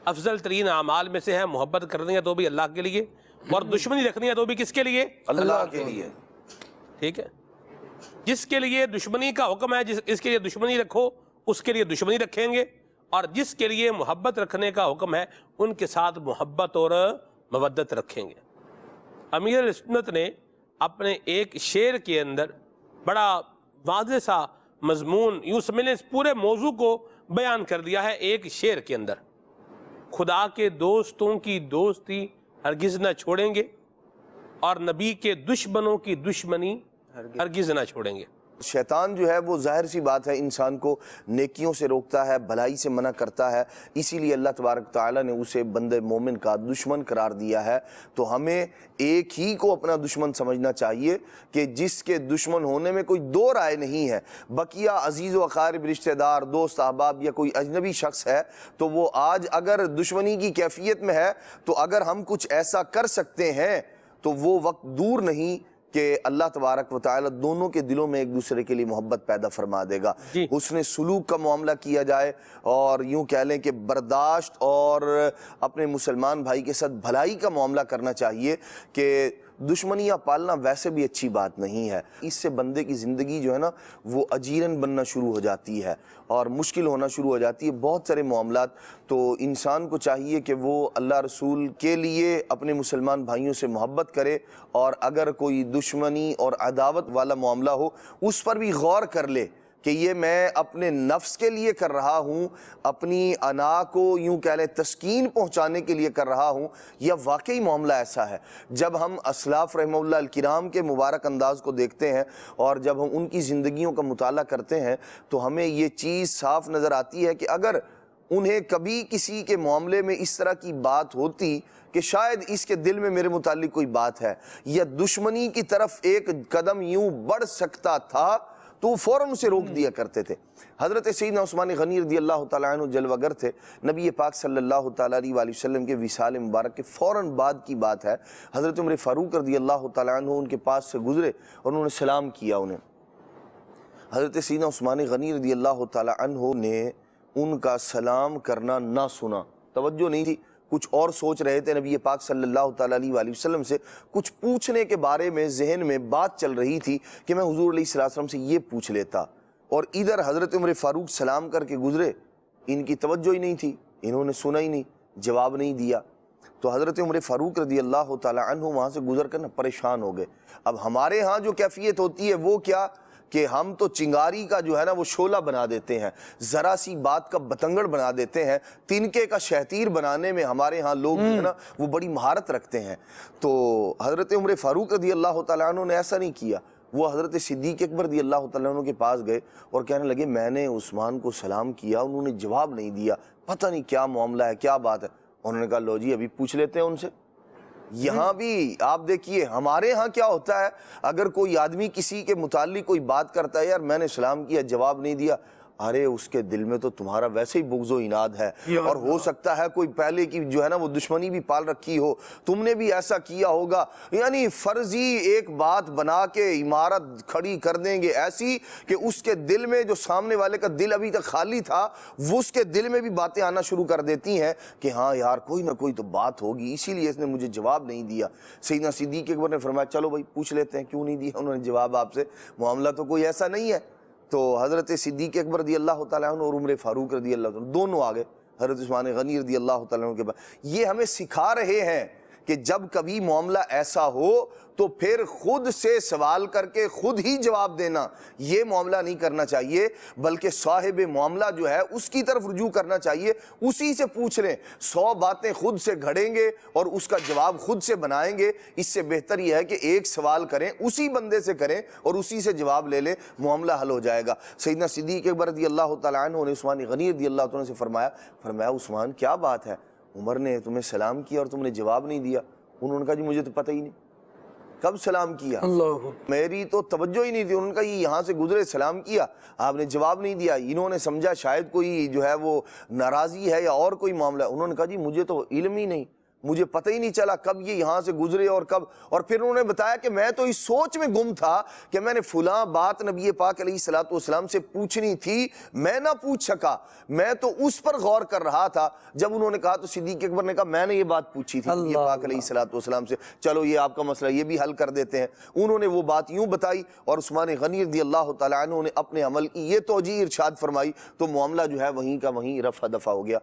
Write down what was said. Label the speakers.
Speaker 1: افضل ترین اعمال میں سے ہے، محبت کرنی ہے تو بھی اللہ کے لیے، اور دشمنی رکھنی ہے تو بھی کس کے لیے؟
Speaker 2: اللہ کے لیے۔
Speaker 1: ٹھیک ہے، جس کے لیے دشمنی کا حکم ہے، اس کے لیے دشمنی رکھو، اس کے لیے دشمنی رکھیں گے، اور جس کے لیے محبت رکھنے کا حکم ہے ان کے ساتھ محبت اور مودت رکھیں گے۔ امیر سنت نے اپنے ایک شعر کے اندر بڑا واضح سا مضمون، یوں سمجھیں اس پورے موضوع کو بیان کر دیا ہے ایک شعر کے اندر۔ خدا کے دوستوں کی دوستی ہرگز نہ چھوڑیں گے، اور نبی کے دشمنوں کی دشمنی ہرگز نہ چھوڑیں گے۔
Speaker 2: شیطان جو ہے وہ ظاہر سی بات ہے انسان کو نیکیوں سے روکتا ہے، بھلائی سے منع کرتا ہے، اسی لیے اللہ تبارک تعالیٰ نے اسے بندے مومن کا دشمن قرار دیا ہے۔ تو ہمیں ایک ہی کو اپنا دشمن سمجھنا چاہیے کہ جس کے دشمن ہونے میں کوئی دو رائے نہیں ہے۔ بقیہ عزیز و اقارب، رشتہ دار، دوست احباب یا کوئی اجنبی شخص ہے تو وہ آج اگر دشمنی کی کیفیت میں ہے تو اگر ہم کچھ ایسا کر سکتے ہیں تو وہ وقت دور نہیں کہ اللہ تبارک و تعالی دونوں کے دلوں میں ایک دوسرے کے لیے محبت پیدا فرما دے گا۔ حسن سلوک کا معاملہ کیا جائے، اور یوں کہہ لیں کہ برداشت اور اپنے مسلمان بھائی کے ساتھ بھلائی کا معاملہ کرنا چاہیے کہ دشمنیاں پالنا ویسے بھی اچھی بات نہیں ہے۔ اس سے بندے کی زندگی جو ہے نا وہ اجیرن بننا شروع ہو جاتی ہے اور مشکل ہونا شروع ہو جاتی ہے بہت سارے معاملات۔ تو انسان کو چاہیے کہ وہ اللہ رسول کے لیے اپنے مسلمان بھائیوں سے محبت کرے، اور اگر کوئی دشمنی اور عداوت والا معاملہ ہو اس پر بھی غور کر لے کہ یہ میں اپنے نفس کے لیے کر رہا ہوں، اپنی انا کو یوں کہہ لیں تسکین پہنچانے کے لیے کر رہا ہوں، یا واقعی معاملہ ایسا ہے۔ جب ہم اسلاف رحمہ اللہ الکرام کے مبارک انداز کو دیکھتے ہیں اور جب ہم ان کی زندگیوں کا مطالعہ کرتے ہیں تو ہمیں یہ چیز صاف نظر آتی ہے کہ اگر انہیں کبھی کسی کے معاملے میں اس طرح کی بات ہوتی کہ شاید اس کے دل میں میرے متعلق کوئی بات ہے یا دشمنی کی طرف ایک قدم یوں بڑھ سکتا تھا تو فوراً اسے روک دیا کرتے تھے۔ حضرت سیدنا عثمان غنی رضی اللہ تعالیٰ عنہ جلوہ گر تھے، نبی پاک صلی اللہ تعالیٰ علیہ وآلہ وسلم کے وصال مبارک کے فوراً بعد کی بات ہے۔ حضرت عمر فاروق رضی اللہ تعالیٰ عنہ ان کے پاس سے گزرے اور انہوں نے سلام کیا انہیں۔ حضرت سیدنا عثمان غنی رضی اللہ تعالیٰ عنہ نے ان کا سلام کرنا نہ سنا، توجہ نہیں تھی، کچھ اور سوچ رہے تھے۔ نبی پاک صلی اللہ تعالیٰ علیہ وآلہ وسلم سے کچھ پوچھنے کے بارے میں ذہن میں بات چل رہی تھی کہ میں حضور علیہ السلام سے یہ پوچھ لیتا، اور ادھر حضرت عمر فاروق سلام کر کے گزرے، ان کی توجہ ہی نہیں تھی، انہوں نے سنا ہی نہیں، جواب نہیں دیا۔ تو حضرت عمر فاروق رضی اللہ تعالیٰ عنہ وہاں سے گزر کر پریشان ہو گئے۔ اب ہمارے ہاں جو کیفیت ہوتی ہے وہ کیا کہ ہم تو چنگاری کا جو ہے نا وہ شعلہ بنا دیتے ہیں، ذرا سی بات کا بتنگڑ بنا دیتے ہیں، تنکے کا شہتیر بنانے میں ہمارے ہاں لوگ جو ہے نا وہ بڑی مہارت رکھتے ہیں۔ تو حضرت عمر فاروق رضی اللہ تعالیٰ عنہ نے ایسا نہیں کیا، وہ حضرت صدیق اکبر رضی اللہ تعالیٰ عنہ کے پاس گئے اور کہنے لگے میں نے عثمان کو سلام کیا، انہوں نے جواب نہیں دیا، پتہ نہیں کیا معاملہ ہے، کیا بات ہے۔ انہوں نے کہا لو جی ابھی پوچھ لیتے ہیں ان سے۔ یہاں بھی آپ دیکھیے ہمارے ہاں کیا ہوتا ہے، اگر کوئی آدمی کسی کے متعلق کوئی بات کرتا ہے، یار میں نے سلام کیا جواب نہیں دیا، ارے اس کے دل میں تو تمہارا ویسے ہی بغض و عناد ہے، اور ہو سکتا ہے کوئی پہلے کی جو ہے نا وہ دشمنی بھی پال رکھی ہو، تم نے بھی ایسا کیا ہوگا، یعنی فرضی ایک بات بنا کے عمارت کھڑی کر دیں گے ایسی کہ اس کے دل میں جو سامنے والے کا دل ابھی تک خالی تھا وہ اس کے دل میں بھی باتیں آنا شروع کر دیتی ہیں کہ ہاں یار کوئی نہ کوئی تو بات ہوگی، اسی لیے اس نے مجھے جواب نہیں دیا۔ سیدنا صدیق اکبر نے فرمایا چلو بھائی پوچھ لیتے ہیں، کیوں نہیں دیا انہوں نے جواب آپ سے، معاملہ تو کوئی ایسا نہیں ہے۔ تو حضرت صدیق اکبر رضی اللہ تعالیٰ عنہ اور عمر فاروق رضی اللہ عنہ دونوں آگے حضرت عثمان غنی رضی اللہ تعالیٰ عنہ کے بعد۔ یہ ہمیں سکھا رہے ہیں کہ جب کبھی معاملہ ایسا ہو تو پھر خود سے سوال کر کے خود ہی جواب دینا، یہ معاملہ نہیں کرنا چاہیے، بلکہ صاحب معاملہ جو ہے اس کی طرف رجوع کرنا چاہیے، اسی سے پوچھ لیں۔ 100 باتیں خود سے گھڑیں گے اور اس کا جواب خود سے بنائیں گے، اس سے بہتر یہ ہے کہ ایک سوال کریں، اسی بندے سے کریں اور اسی سے جواب لے لیں، معاملہ حل ہو جائے گا۔ سیدنا صدیق اکبر رضی اللہ تعالیٰ عنہ نے عثمان غنی رضی اللہ تعالیٰ عنہ سے فرمایا عثمان کیا بات ہے، عمر نے تمہیں سلام کیا اور تم نے جواب نہیں دیا۔ انہوں نے کہا جی مجھے تو پتہ ہی نہیں کب سلام کیا، میری تو توجہ ہی نہیں تھی۔ انہوں نے کہا یہ یہاں سے گزرے سلام کیا، آپ نے جواب نہیں دیا۔ انہوں نے سمجھا شاید کوئی جو ہے وہ ناراضی ہے یا اور کوئی معاملہ۔ انہوں نے کہا جی مجھے تو علم ہی نہیں۔ مجھے پتہ ہی نہیں چلا کب یہ یہاں سے گزرے اور کب. اور پھر انہوں نے بتایا کہ میں تو اس سوچ میں گم تھا کہ میں نے فلاں بات نبی پاک علیہ الصلوۃ والسلام سے پوچھنی تھی, میں نہ پوچھ سکا, میں تو اس پر غور کر رہا تھا. جب انہوں نے کہا تو صدیق اکبر نے کہا میں نے یہ بات پوچھی تھی نبی پاک علیہ الصلوۃ والسلام سے, چلو یہ آپ کا مسئلہ یہ بھی حل کر دیتے ہیں. انہوں نے وہ بات یوں بتائی اور عثمان غنی رضی اللہ تعالیٰ عنہ نے اپنے عمل کی یہ توجیہ ارشاد فرمائی, تو معاملہ جو ہے وہیں کا وہیں رفع دفع ہو گیا.